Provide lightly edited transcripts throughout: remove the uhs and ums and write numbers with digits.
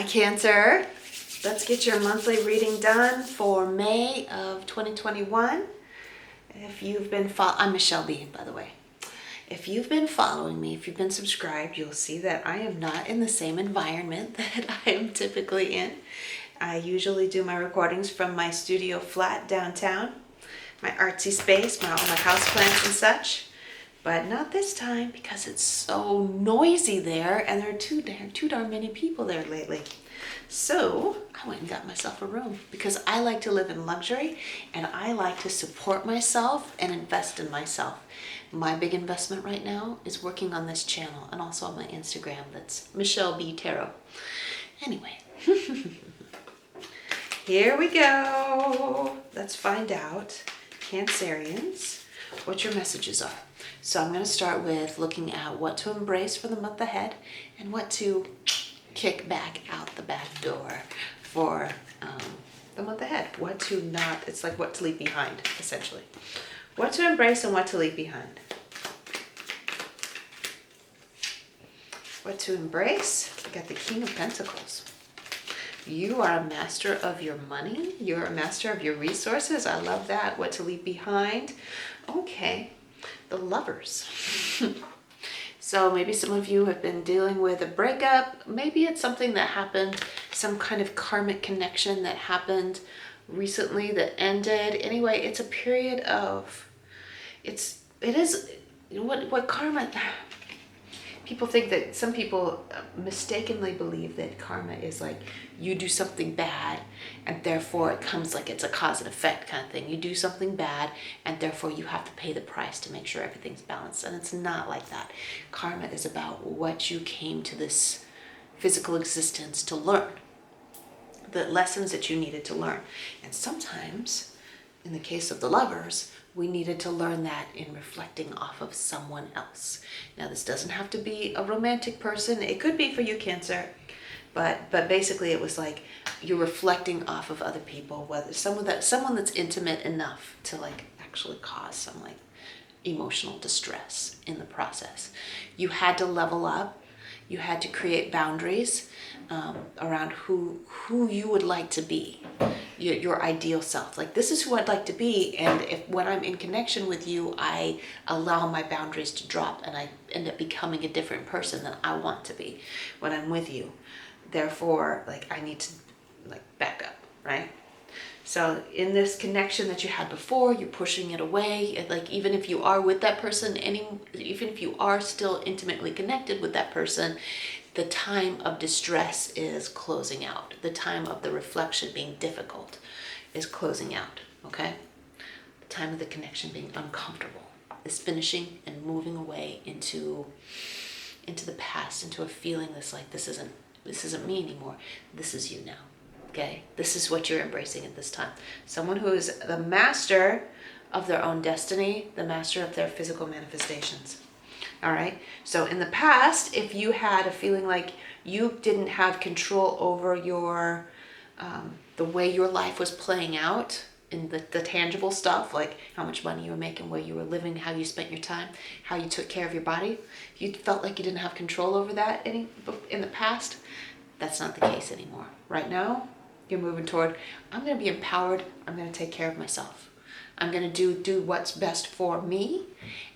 Cancer. Let's get your monthly reading done for May of 2021. If you've been I'm Michele B, by the way. If you've been following me, if you've been subscribed, you'll see that I am not in the same environment that I am typically in. I usually do my recordings from my studio flat downtown, my artsy space, all my houseplants and such. But not this time because it's so noisy there and there are too darn many people there lately. So I went and got myself a room because I like to live in luxury and I like to support myself and invest in myself. My big investment right now is working on this channel and also on my Instagram. That's Michele B Tarot. Anyway, here we go. Let's find out, Cancerians, what your messages are. So I'm going to start with looking at what to embrace for the month ahead and what to kick back out the back door for the month ahead. What to not, it's like what to leave behind, essentially. What to embrace and what to leave behind. What to embrace, we got the King of Pentacles. You are a master of your money. You're a master of your resources. I love that. What to leave behind. Okay. The Lovers. So maybe some of you have been dealing with a breakup. Maybe it's something that happened, some kind of karmic connection that happened recently that ended. Anyway, it's a period of, it is, you know, what karma, people think that, some people mistakenly believe that karma is like you do something bad and therefore it comes like it's a cause and effect kind of thing. You do something bad and therefore you have to pay the price to make sure everything's balanced. And it's not like that. Karma is about what you came to this physical existence to learn, the lessons that you needed to learn. And sometimes, in the case of the Lovers, we needed to learn that in reflecting off of someone else. Now, this doesn't have to be a romantic person. It could be for you, Cancer. But basically it was like you're reflecting off of other people, whether someone that's intimate enough to like actually cause some like emotional distress in the process. You had to level up. You had to create boundaries around who you would like to be, your ideal self. Like, this is who I'd like to be, and when I'm in connection with you, I allow my boundaries to drop, and I end up becoming a different person than I want to be when I'm with you. Therefore, like, I need to like back up, right? So in this connection that you had before, you're pushing it away. Like, even if you are with that person, even if you are still intimately connected with that person, the time of distress is closing out. The time of the reflection being difficult is closing out, okay? The time of the connection being uncomfortable is finishing and moving away into the past, into a feeling that's like, this isn't me anymore. This is you now. Okay, this is what you're embracing at this time. Someone who is the master of their own destiny, the master of their physical manifestations. All right, so in the past, if you had a feeling like you didn't have control over your, the way your life was playing out in the tangible stuff, like how much money you were making, where you were living, how you spent your time, how you took care of your body, you felt like you didn't have control over that in the past, that's not the case anymore. Right now, you're moving toward, I'm going to be empowered. I'm going to take care of myself. I'm going to do what's best for me.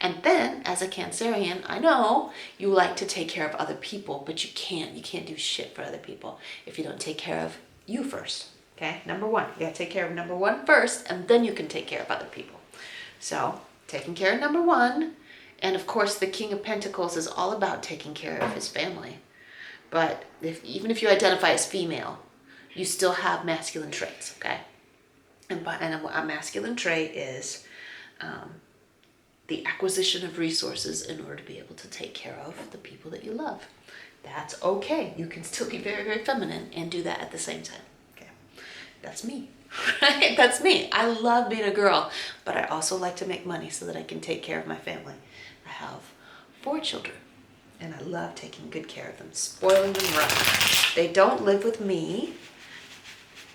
And then, as a Cancerian, I know you like to take care of other people, but you can't do shit for other people if you don't take care of you first. Okay? Number one. You got to take care of number one first, and then you can take care of other people. So, taking care of number one. And of course, the King of Pentacles is all about taking care of his family. But even if you identify as female, you still have masculine traits, okay? And a masculine trait is the acquisition of resources in order to be able to take care of the people that you love. That's okay. You can still be very, very feminine and do that at the same time, okay? That's me, right? That's me. I love being a girl, but I also like to make money so that I can take care of my family. I have 4 children. And I love taking good care of them, spoiling them right. They don't live with me.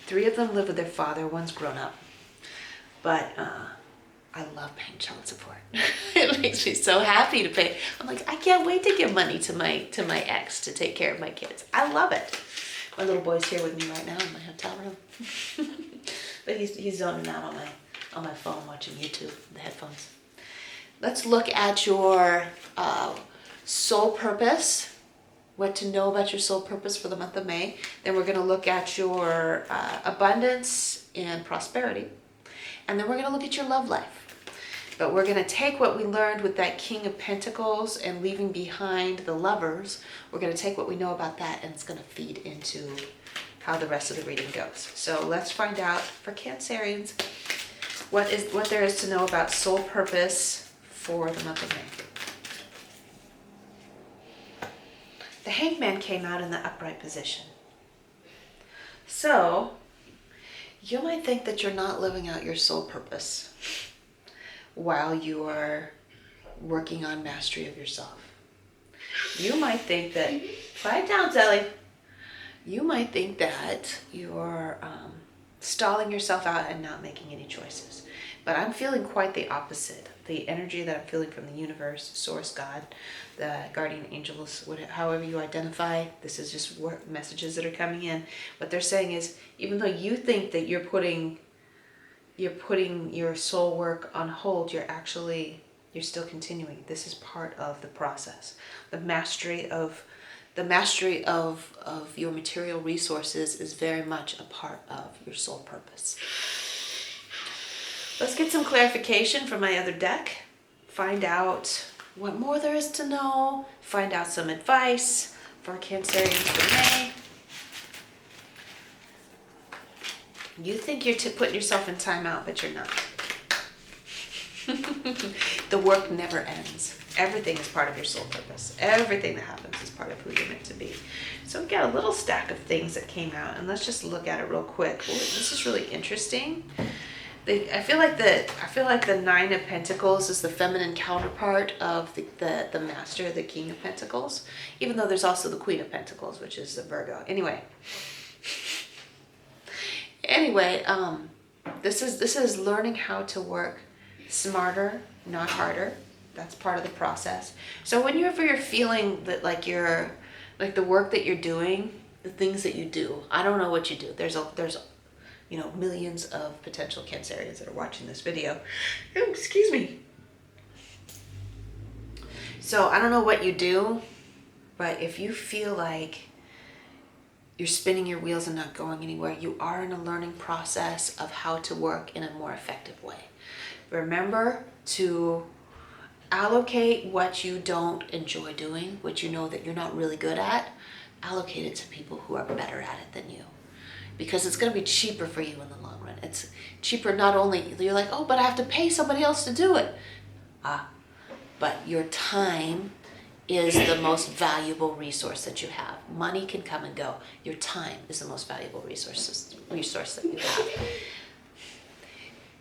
3 of them live with their father. 1's grown up. But I love paying child support. It makes me so happy to pay. I'm like, I can't wait to give money to my ex to take care of my kids. I love it. My little boy's here with me right now in my hotel room. But he's zoning out on my phone watching YouTube, the headphones. Let's look at your soul purpose, what to know about your soul purpose for the month of May. Then we're going to look at your abundance and prosperity. And then we're going to look at your love life. But we're going to take what we learned with that King of Pentacles and leaving behind the Lovers. We're going to take what we know about that, and it's going to feed into how the rest of the reading goes. So let's find out for Cancerians what there is to know about soul purpose for the month of May. The Hangman came out in the upright position. So you might think that you're not living out your soul purpose while you are working on mastery of yourself. You might think that, quiet down, Zelly. You might think that you're stalling yourself out and not making any choices. But I'm feeling quite the opposite. The energy that I'm feeling from the universe, source, God, the guardian angels, however you identify, this is just messages that are coming in. What they're saying is, even though you think that you're putting your soul work on hold, you're still continuing. This is part of the process. The mastery of your material resources is very much a part of your soul purpose. Let's get some clarification from my other deck. Find out what more there is to know. Find out some advice for Cancerians for May. You think you're putting yourself in timeout, but you're not. The work never ends. Everything is part of your soul purpose. Everything that happens is part of who you're meant to be. So we've got a little stack of things that came out, and let's just look at it real quick. Ooh, this is really interesting. I feel like the Nine of Pentacles is the feminine counterpart of the Master, the King of Pentacles. Even though there's also the Queen of Pentacles, which is the Virgo. Anyway, this is learning how to work smarter, not harder. That's part of the process. So whenever you're feeling that the work that you're doing, the things that you do, I don't know what you do. There's millions of potential Cancerians that are watching this video. Oh, excuse me. So I don't know what you do, but if you feel like you're spinning your wheels and not going anywhere, you are in a learning process of how to work in a more effective way. Remember to allocate what you don't enjoy doing, what you know that you're not really good at, allocate it to people who are better at it than you. Because it's going to be cheaper for you in the long run. It's cheaper not only, you're like, oh, but I have to pay somebody else to do it. But your time is the most valuable resource that you have. Money can come and go. Your time is the most valuable resource that you have.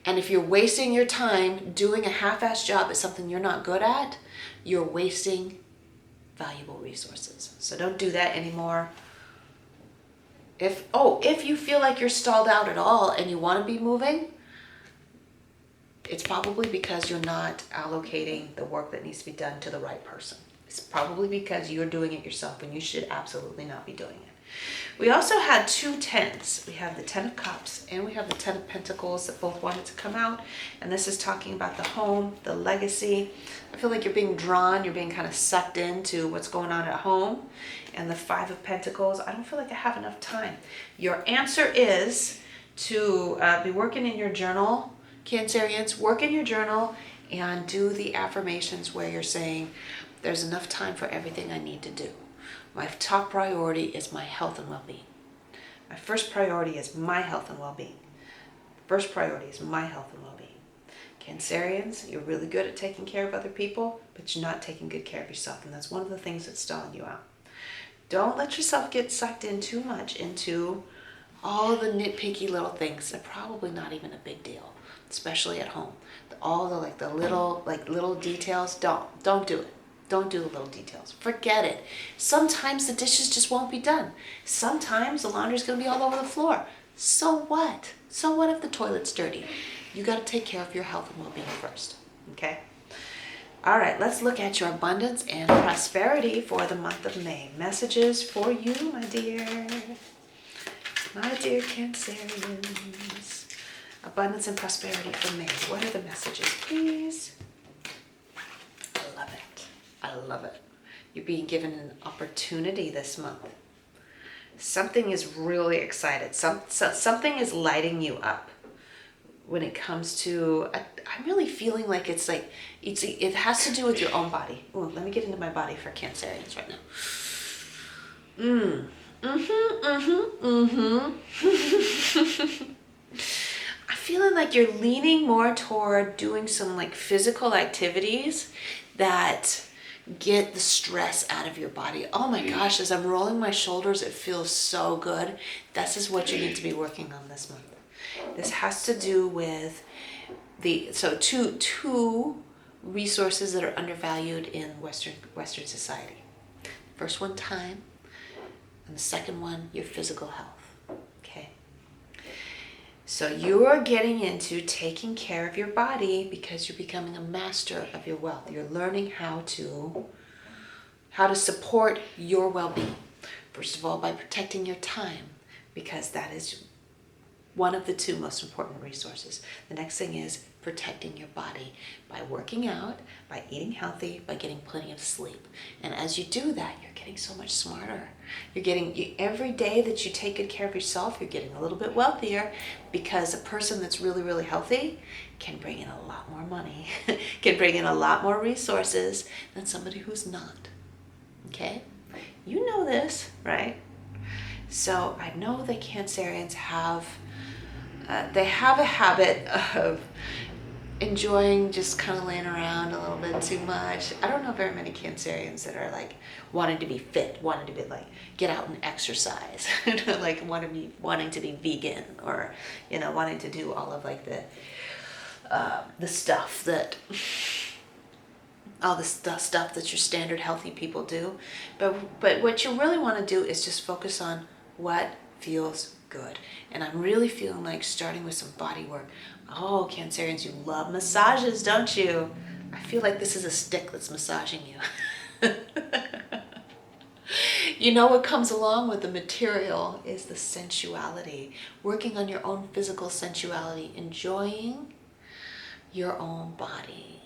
And if you're wasting your time doing a half-assed job at something you're not good at, you're wasting valuable resources. So don't do that anymore. If you feel like you're stalled out at all and you want to be moving, it's probably because you're not allocating the work that needs to be done to the right person. It's probably because you're doing it yourself, and you should absolutely not be doing it. We also had two tens. We have the Ten of Cups and we have the Ten of Pentacles that both wanted to come out. And this is talking about the home, the legacy. I feel like you're being drawn, you're being kind of sucked into what's going on at home. And the Five of Pentacles, I don't feel like I have enough time. Your answer is to be working in your journal. Cancerians, work in your journal and do the affirmations where you're saying, there's enough time for everything I need to do. My top priority is my health and well-being. My first priority is my health and well-being. First priority is my health and well-being. Cancerians, you're really good at taking care of other people, but you're not taking good care of yourself. And that's one of the things that's stalling you out. Don't let yourself get sucked in too much into all the nitpicky little things. They're probably not even a big deal, especially at home. All the little details, don't do it. Don't do the little details. Forget it. Sometimes the dishes just won't be done. Sometimes the laundry's going to be all over the floor. So what? So what if the toilet's dirty? You got to take care of your health and well-being first. Okay? All right, let's look at your abundance and prosperity for the month of May. Messages for you, my dear. My dear Cancerians, abundance and prosperity for me. What are the messages, please? I love it. I love it. You're being given an opportunity this month. Something is really excited. Something is lighting you up when it comes to, I'm really feeling like it has to do with your own body. Ooh, let me get into my body for Cancerians right now. I'm feeling like you're leaning more toward doing some like physical activities that get the stress out of your body. Oh my gosh, as I'm rolling my shoulders, it feels so good. This is what you need to be working on this month. This has to do with two resources that are undervalued in Western society. First one, time, and the second one, your physical health. Okay. So you are getting into taking care of your body because you're becoming a master of your wealth. You're learning how to support your well-being. First of all, by protecting your time, because that is one of the two most important resources. The next thing is protecting your body by working out, by eating healthy, by getting plenty of sleep. And as you do that, you're getting so much smarter. Every day that you take good care of yourself, you're getting a little bit wealthier, because a person that's really, really healthy can bring in a lot more money, can bring in a lot more resources than somebody who's not. Okay? You know this, right? So I know that Cancerians have a habit of enjoying just kind of laying around a little bit too much. I don't know very many Cancerians that are like wanting to be fit, wanting to be like get out and exercise, like wanting to be vegan, or wanting to do all of like the stuff that your standard healthy people do. But what you really want to do is just focus on what feels good. And I'm really feeling like starting with some body work. Oh, Cancerians, you love massages, don't you? I feel like this is a stick that's massaging you. What comes along with the material is the sensuality. Working on your own physical sensuality. Enjoying your own body.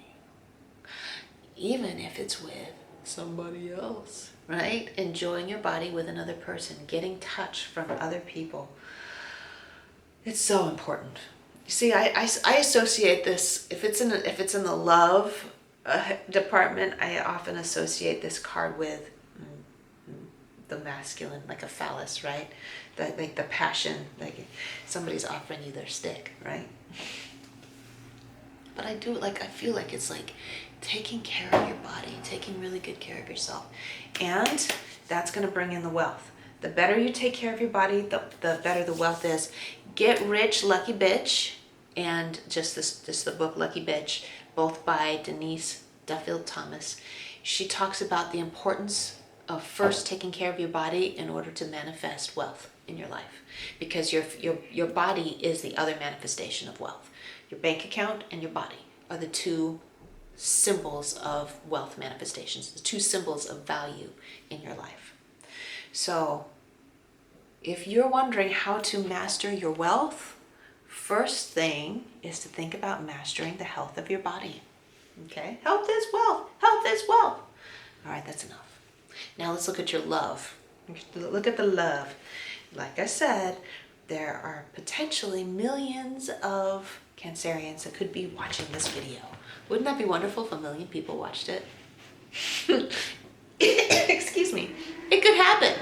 Even if it's with somebody else, right? Enjoying your body with another person. Getting touch from other people. It's so important. You see, I associate this, if it's in the love department, I often associate this card with the masculine, like a phallus, right? Like the passion, like somebody's offering you their stick, right? But I feel like it's like taking care of your body, taking really good care of yourself. And that's going to bring in the wealth. The better you take care of your body, the better the wealth is. Get Rich, Lucky Bitch, and just the book Lucky Bitch, both by Denise Duffield Thomas. She talks about the importance of first taking care of your body in order to manifest wealth in your life, because your body is the other manifestation of wealth. Your bank account and your body are the two symbols of wealth manifestations, the two symbols of value in your life. So if you're wondering how to master your wealth, first thing is to think about mastering the health of your body. Okay? Health is wealth. Health is wealth. All right, that's enough. Now let's look at your love. Look at the love. Like I said, there are potentially millions of Cancerians that could be watching this video. Wouldn't that be wonderful if 1 million people watched it? Excuse me. It could happen.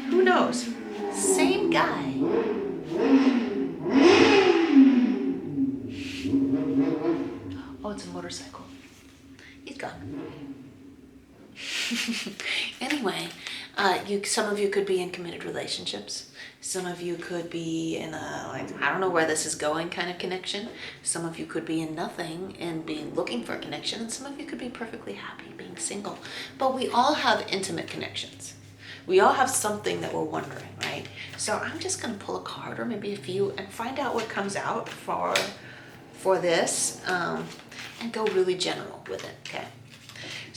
Who knows? Same guy. Oh, it's a motorcycle. He's gone. Anyway, some of you could be in committed relationships. Some of you could be in a, I don't know where this is going kind of connection. Some of you could be in nothing and be looking for a connection. And some of you could be perfectly happy being single. But we all have intimate connections. We all have something that we're wondering, right? So I'm just going to pull a card or maybe a few and find out what comes out for this, and go really general with it, okay?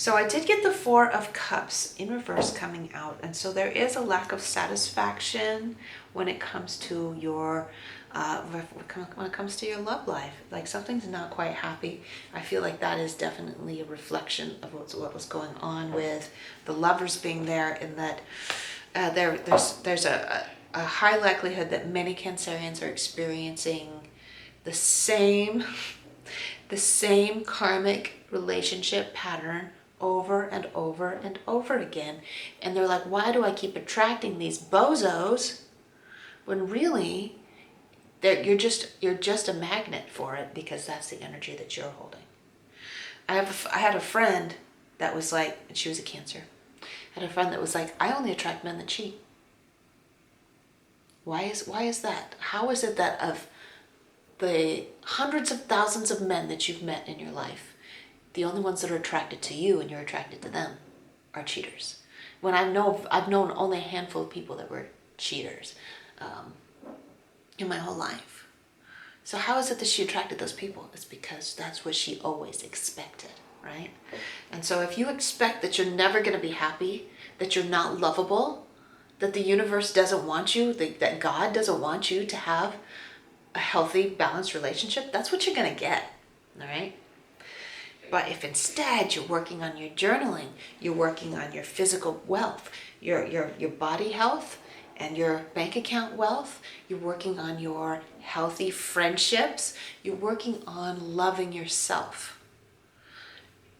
So I did get the Four of Cups in reverse coming out. And so there is a lack of satisfaction when it comes to your when it comes to your love life. Like something's not quite happy. I feel like that is definitely a reflection of what was going on with the lovers being there, in that there's a high likelihood that many Cancerians are experiencing the same karmic relationship pattern over and over and over again. And they're like, why do I keep attracting these bozos? When really, you're just a magnet for it, because that's the energy that you're holding. I had a friend that was like, and she was a Cancer. I had a friend that was like, I only attract men that cheat. Why is that? How is it that of the hundreds of thousands of men that you've met in your life, the only ones that are attracted to you and you're attracted to them are cheaters? When I've known only a handful of people that were cheaters in my whole life. So how is it that she attracted those people? It's because that's what she always expected, right? And so if you expect that you're never going to be happy, that you're not lovable, that the universe doesn't want you, that God doesn't want you to have a healthy, balanced relationship, that's what you're going to get, all right? But if instead you're working on your journaling, you're working on your physical wealth, your body health, and your bank account wealth, you're working on your healthy friendships, you're working on loving yourself,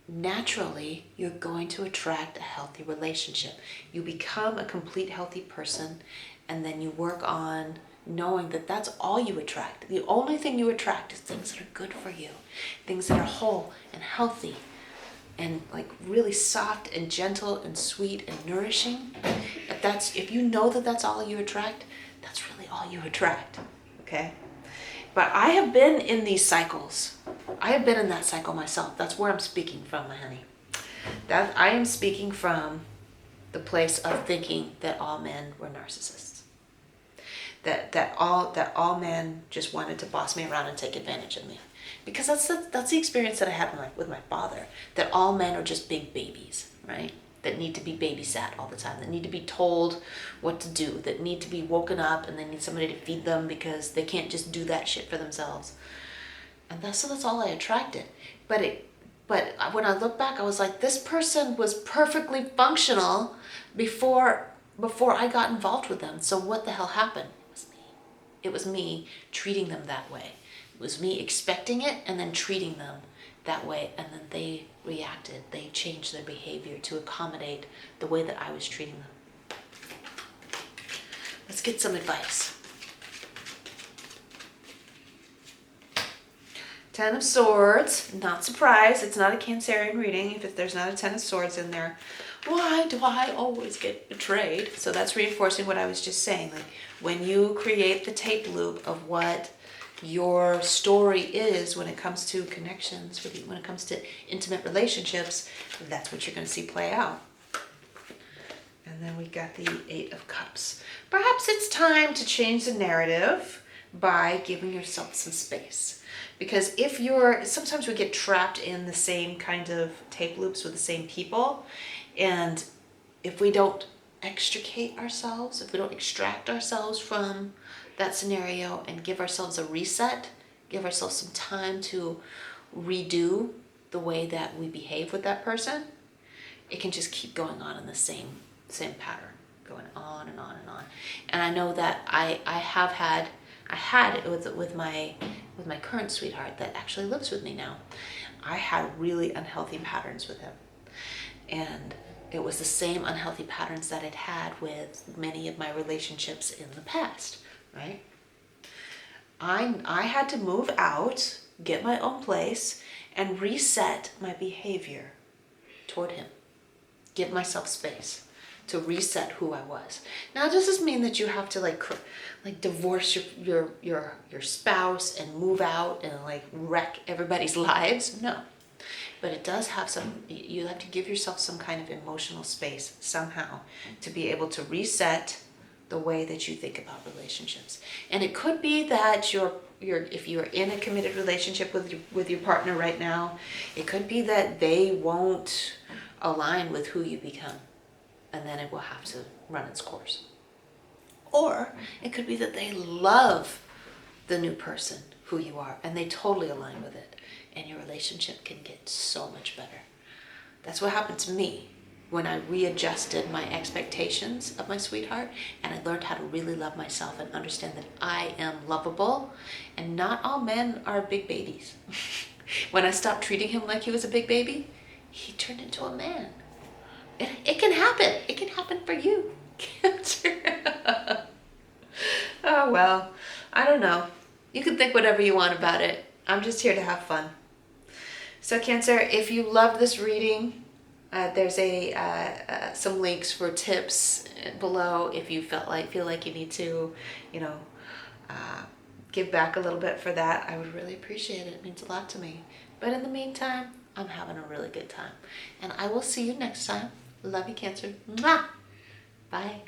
naturally you're going to attract a healthy relationship. You become a complete healthy person, and then you work on knowing that that's all you attract. The only thing you attract is things that are good for you, things that are whole and healthy and like really soft and gentle and sweet and nourishing. If you know that that's all you attract, that's really all you attract, okay? But I have been in these cycles. I have been in that cycle myself. That's where I'm speaking from, my honey. That I am speaking from the place of thinking that all men were narcissists. That all men just wanted to boss me around and take advantage of me. Because that's the experience that I had with my father. That all men are just big babies, right? That need to be babysat all the time, that need to be told what to do, that need to be woken up, and they need somebody to feed them because they can't just do that shit for themselves. And that's all I attracted. But when I look back, I was like, this person was perfectly functional before I got involved with them. So what the hell happened? It was me. It was me treating them that way. It was me expecting it and then treating them that way, and then they reacted. They changed their behavior to accommodate the way that I was treating them. Let's get some advice. Ten of Swords. Not surprised. It's not a Cancerian reading if there's not a Ten of Swords in there. Why do I always get betrayed? So that's reinforcing what I was just saying. Like when you create the tape loop of what your story is when it comes to connections, when it comes to intimate relationships, that's what you're going to see play out. And then we got the Eight of Cups. Perhaps it's time to change the narrative by giving yourself some space. Because sometimes we get trapped in the same kind of tape loops with the same people. And if we don't extricate ourselves, if we don't extract ourselves from that scenario and give ourselves a reset, give ourselves some time to redo the way that we behave with that person, it can just keep going on in the same pattern, going on and on and on. And I know that I had it with my current sweetheart that actually lives with me now. I had really unhealthy patterns with him. And it was the same unhealthy patterns that I'd had with many of my relationships in the past, right? I had to move out, get my own place, and reset my behavior toward him. Give myself space to reset who I was. Now, does this mean that you have to like divorce your spouse and move out and like wreck everybody's lives? No. But it does have you have to give yourself some kind of emotional space somehow to be able to reset the way that you think about relationships. And it could be that if you're in a committed relationship with your partner right now, it could be that they won't align with who you become. And then it will have to run its course. Or it could be that they love the new person, who you are, and they totally align with it. And your relationship can get so much better. That's what happened to me when I readjusted my expectations of my sweetheart, and I learned how to really love myself and understand that I am lovable, and not all men are big babies. When I stopped treating him like he was a big baby, he turned into a man. It can happen. It can happen for you, Cancer. Oh, well, I don't know. You can think whatever you want about it. I'm just here to have fun. So Cancer, if you love this reading, there's some links for tips below if you feel like you need to, give back a little bit for that. I would really appreciate it. It means a lot to me. But in the meantime, I'm having a really good time. And I will see you next time. Love you, Cancer. Mwah! Bye.